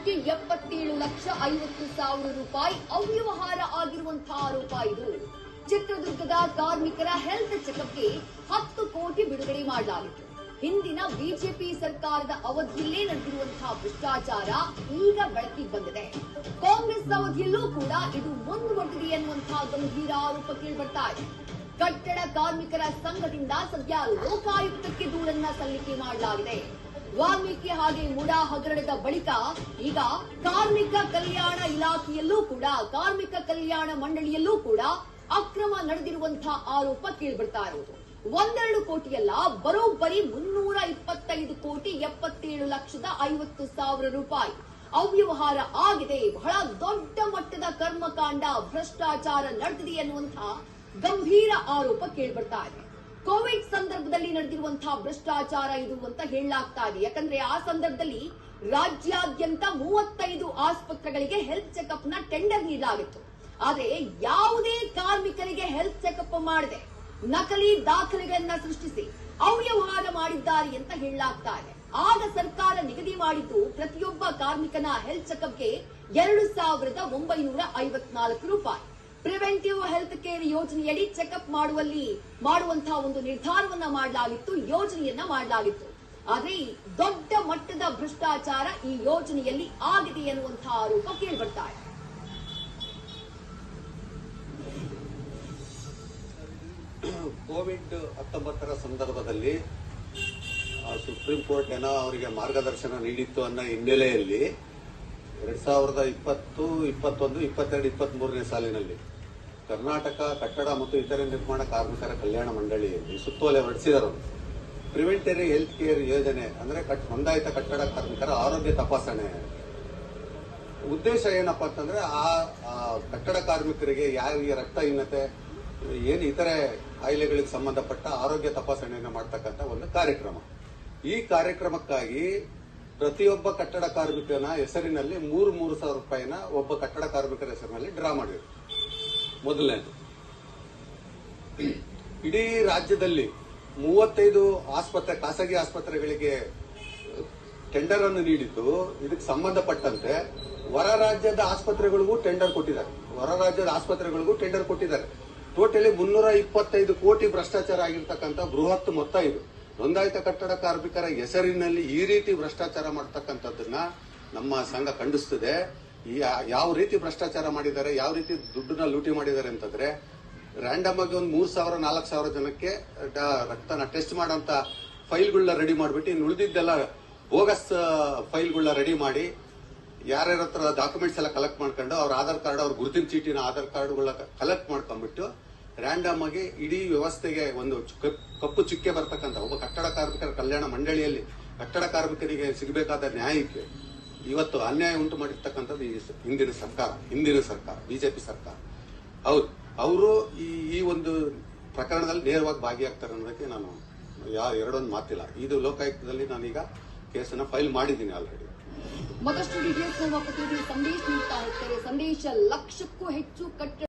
ಕೋಟಿ 77,50,000 ರೂಪಾಯಿ ಅವ್ಯವಹಾರ ಆಗಿರುವಂತಹ ಆರೋಪ ಇದು. ಚಿತ್ರದುರ್ಗದ ಕಾರ್ಮಿಕರ ಹೆಲ್ತ್ ಚೆಕಪ್ಗೆ 10 ಕೋಟಿ ಬಿಡುಗಡೆ ಮಾಡಲಾಗಿತ್ತು. ಹಿಂದಿನ ಬಿಜೆಪಿ ಸರ್ಕಾರದ ಅವಧಿಯಲ್ಲೇ ನಡೆದಿರುವಂತಹ ಭ್ರಷ್ಟಾಚಾರ ಈಗ ಬೆಳಕಿಗೆ ಬಂದಿದೆ. ಕಾಂಗ್ರೆಸ್ ಅವಧಿಯಲ್ಲೂ ಕೂಡ ಇದು ಮುಂದುವರೆದಿದೆ ಎನ್ನುವಂತಹ ಗಂಭೀರ ಆರೋಪ ಕೇಳಿಬರ್ತಾ ಇದೆ. ಕಟ್ಟಡ ಕಾರ್ಮಿಕರ ಸಂಘದಿಂದ ಸದ್ಯ ಲೋಕಾಯುಕ್ತಕ್ಕೆ ದೂರನ್ನ ಸಲ್ಲಿಕೆ ಮಾಡಲಾಗಿದೆ. ವಾಲ್ಮೀಕಿ ಹಾಗೆ ಮುಡಾ ಹಗರಣದ ಬಳಿಕ ಈಗ ಕಾರ್ಮಿಕ ಕಲ್ಯಾಣ ಇಲಾಖೆಯಲ್ಲೂ ಕೂಡ ಕಾರ್ಮಿಕ ಕಲ್ಯಾಣ ಮಂಡಳಿಯಲ್ಲೂ ಕೂಡ ಅಕ್ರಮ ನಡೆದಿರುವಂತಹ ಆರೋಪ ಕೇಳಿಬರ್ತಾ ಇರುವುದು. 1-2 ಕೋಟಿಯಲ್ಲ, ಬರೋಬ್ಬರಿ 325,77,50,000 ರೂಪಾಯಿ ಅವ್ಯವಹಾರ ಆಗಿದೆ. ಬಹಳ ದೊಡ್ಡ ಮಟ್ಟದ ಕರ್ಮಕಾಂಡ ಭ್ರಷ್ಟಾಚಾರ ನಡೆದಿದೆ ಎನ್ನುವಂತಹ ಗಂಭೀರ ಆರೋಪ ಕೇಳಿಬರ್ತಾ ಇದೆ. ಕೋವಿಡ್ ಸಂದರ್ಭದಲ್ಲಿ ನಡೆದಿರುವಂತಹ ಭ್ರಷ್ಟಾಚಾರ ಇದು ಅಂತ ಹೇಳಲಾಗ್ತಾ ಇದೆ. ಯಾಕಂದ್ರೆ ಆ ಸಂದರ್ಭದಲ್ಲಿ ರಾಜ್ಯಾದ್ಯಂತ 35 ಆಸ್ಪತ್ರೆಗಳಿಗೆ ಹೆಲ್ತ್ ಚೆಕಪ್ ನ ಟೆಂಡರ್ ನೀಡಲಾಗಿತ್ತು. ಆದ್ರೆ ಯಾವುದೇ ಕಾರ್ಮಿಕರಿಗೆ ಹೆಲ್ತ್ ಚೆಕಪ್ ಮಾಡದೆ ನಕಲಿ ದಾಖಲೆಗಳನ್ನ ಸೃಷ್ಟಿಸಿ ಅವ್ಯವಹಾರ ಮಾಡಿದ್ದಾರೆ ಅಂತ ಹೇಳಲಾಗ್ತಾ ಇದೆ. ಆಗ ಸರ್ಕಾರ ನಿಗದಿ ಮಾಡಿದ್ದು ಪ್ರತಿಯೊಬ್ಬ ಕಾರ್ಮಿಕನ ಹೆಲ್ತ್ ಚೆಕಪ್ಗೆ 2,954 ರೂಪಾಯಿ. ಪ್ರಿವೆಂಟಿವ್ ಹೆಲ್ತ್ ಕೇರ್ ಯೋಜನೆಯಡಿ ಚೆಕಪ್ ಮಾಡುವಂತಹ ಒಂದು ನಿರ್ಧಾರವನ್ನ ಮಾಡಲಾಗಿತ್ತು, ಯೋಜನೆಯನ್ನ ಮಾಡಲಾಗಿತ್ತು. ಆದ್ರೆ ದೊಡ್ಡ ಮಟ್ಟದ ಭ್ರಷ್ಟಾಚಾರ ಈ ಯೋಜನೆಯಲ್ಲಿ ಆಗಿದೆ ಎನ್ನುವಂತಹ ಆರೋಪ ಕೇಳಿಬರ್ತಾ ಇದೆ. ಕೋವಿಡ್-19 ಸಂದರ್ಭದಲ್ಲಿ ಸುಪ್ರೀಂ ಕೋರ್ಟ್ ಏನೋ ಅವರಿಗೆ ಮಾರ್ಗದರ್ಶನ ನೀಡಿತ್ತು ಅನ್ನೋ ಹಿನ್ನೆಲೆಯಲ್ಲಿ 2020, 21, 22, 23ನೇ ಸಾಲಿನಲ್ಲಿ ಕರ್ನಾಟಕ ಕಟ್ಟಡ ಮತ್ತು ಇತರೆ ನಿರ್ಮಾಣ ಕಾರ್ಮಿಕರ ಕಲ್ಯಾಣ ಮಂಡಳಿಯಲ್ಲಿ ಸುತ್ತೋಲೆ ಹೊರಡಿಸಿದರು. ಪ್ರಿವೆಂಟರಿ ಹೆಲ್ತ್ ಕೇರ್ ಯೋಜನೆ ಅಂದ್ರೆ ನೋಂದಾಯಿತ ಕಟ್ಟಡ ಕಾರ್ಮಿಕರ ಆರೋಗ್ಯ ತಪಾಸಣೆ ಉದ್ದೇಶ ಏನಪ್ಪಾ ಅಂತಂದ್ರೆ ಆ ಕಟ್ಟಡ ಕಾರ್ಮಿಕರಿಗೆ ಯಾರಿಗೆ ರಕ್ತಹೀನತೆ ಏನು ಇತರೆ ಕಾಯಿಲೆಗಳಿಗೆ ಸಂಬಂಧಪಟ್ಟ ಆರೋಗ್ಯ ತಪಾಸಣೆಯನ್ನು ಮಾಡತಕ್ಕಂಥ ಒಂದು ಕಾರ್ಯಕ್ರಮ. ಈ ಕಾರ್ಯಕ್ರಮಕ್ಕಾಗಿ ಪ್ರತಿಯೊಬ್ಬ ಕಟ್ಟಡ ಕಾರ್ಮಿಕನ ಹೆಸರಿನಲ್ಲಿ 3,000 ರೂಪಾಯಿನ ಒಬ್ಬ ಕಟ್ಟಡ ಕಾರ್ಮಿಕರ ಹೆಸರಿನಲ್ಲಿ ಡ್ರಾ ಮಾಡಿದ್ರು. ಮೊದಲನೇದು, ಇಡೀ ರಾಜ್ಯದಲ್ಲಿ 35 ಖಾಸಗಿ ಆಸ್ಪತ್ರೆಗಳಿಗೆ ಟೆಂಡರ್ ಅನ್ನು ನೀಡಿದ್ದು, ಇದಕ್ಕೆ ಸಂಬಂಧಪಟ್ಟಂತೆ ಹೊರ ರಾಜ್ಯದ ಆಸ್ಪತ್ರೆಗಳಿಗೂ ಟೆಂಡರ್ ಕೊಟ್ಟಿದ್ದಾರೆ. ಟೋಟಲಿ 325 ಕೋಟಿ ಭ್ರಷ್ಟಾಚಾರ ಆಗಿರ್ತಕ್ಕಂಥ ಬೃಹತ್ ಮೊತ್ತ ಇದು. ನೋಂದಾಯಿತ ಕಟ್ಟಡ ಕಾರ್ಮಿಕರ ಹೆಸರಿನಲ್ಲಿ ಈ ರೀತಿ ಭ್ರಷ್ಟಾಚಾರ ಮಾಡತಕ್ಕಂಥದ್ದನ್ನ ನಮ್ಮ ಸಂಘ ಖಂಡಿಸುತ್ತದೆ. ಯಾವ ರೀತಿ ಭ್ರಷ್ಟಾಚಾರ ಮಾಡಿದ್ದಾರೆ, ಯಾವ ರೀತಿ ದುಡ್ಡನ್ನ ಲೂಟಿ ಮಾಡಿದ್ದಾರೆ ಅಂತಂದ್ರೆ, ರ್ಯಾಂಡಮ್ ಆಗಿ ಒಂದು 3,000-4,000 ಜನಕ್ಕೆ ರಕ್ತನ ಟೆಸ್ಟ್ ಮಾಡೋಂತ ಫೈಲ್ಗಳನ್ನ ರೆಡಿ ಮಾಡಿಬಿಟ್ಟು ಇನ್ನು ಉಳಿದಿದ್ದೆಲ್ಲ ಬೋಗಸ್ ಫೈಲ್ಗಳನ್ನ ರೆಡಿ ಮಾಡಿ ಯಾರ್ಯಾರ ಹತ್ರ ಡಾಕ್ಯುಮೆಂಟ್ಸ್ ಎಲ್ಲ ಕಲೆಕ್ಟ್ ಮಾಡ್ಕೊಂಡು ಅವ್ರ ಆಧಾರ್ ಕಾರ್ಡ್, ಅವ್ರ ಗುರುತಿನ ಚೀಟಿನ ಆಧಾರ್ ಕಾರ್ಡ್ಗಳನ್ನ ಕಲೆಕ್ಟ್ ಮಾಡ್ಕೊಂಡ್ಬಿಟ್ಟು ರ್ಯಾಂಡಮ್ ಆಗಿ ಇಡೀ ವ್ಯವಸ್ಥೆಗೆ ಒಂದು ಕಪ್ಪು ಚುಕ್ಕೆ ಬರ್ತಕ್ಕಂಥ ಒಬ್ಬ ಕಟ್ಟಡ ಕಾರ್ಮಿಕರ ಕಲ್ಯಾಣ ಮಂಡಳಿಯಲ್ಲಿ ಕಟ್ಟಡ ಕಾರ್ಮಿಕರಿಗೆ ಸಿಗಬೇಕಾದ ನ್ಯಾಯಕ್ಕೆ ಇವತ್ತು ಅನ್ಯಾಯ ಉಂಟು ಮಾಡಿರ್ತಕ್ಕಂಥದ್ದು ಹಿಂದಿನ ಸರ್ಕಾರ ಬಿಜೆಪಿ ಸರ್ಕಾರ. ಹೌದು, ಅವರು ಈ ಒಂದು ಪ್ರಕರಣದಲ್ಲಿ ನೇರವಾಗಿ ಭಾಗಿಯಾಗ್ತಾರೆ ಅನ್ನೋದಕ್ಕೆ ನಾನು ಎರಡೊಂದು ಮಾತಿಲ್ಲ. ಇದು ಲೋಕಾಯುಕ್ತದಲ್ಲಿ ನಾನೀಗ ಕೇಸನ್ನ ಫೈಲ್ ಮಾಡಿದ್ದೀನಿ ಆಲ್ರೆಡಿ. ಮತ್ತಷ್ಟು ಡೀಟೇಲ್ಸ್ ನಮ್ಮ ಪ್ರತಿನಿಧಿ ಸಂದೇಶ್ ನೀಡ್ತಾ ಹೋಗ್ತಾರೆ. ಸಂದೇಶ, 1,00,000ಕ್ಕೂ ಹೆಚ್ಚು ಕಟ್ಟಡ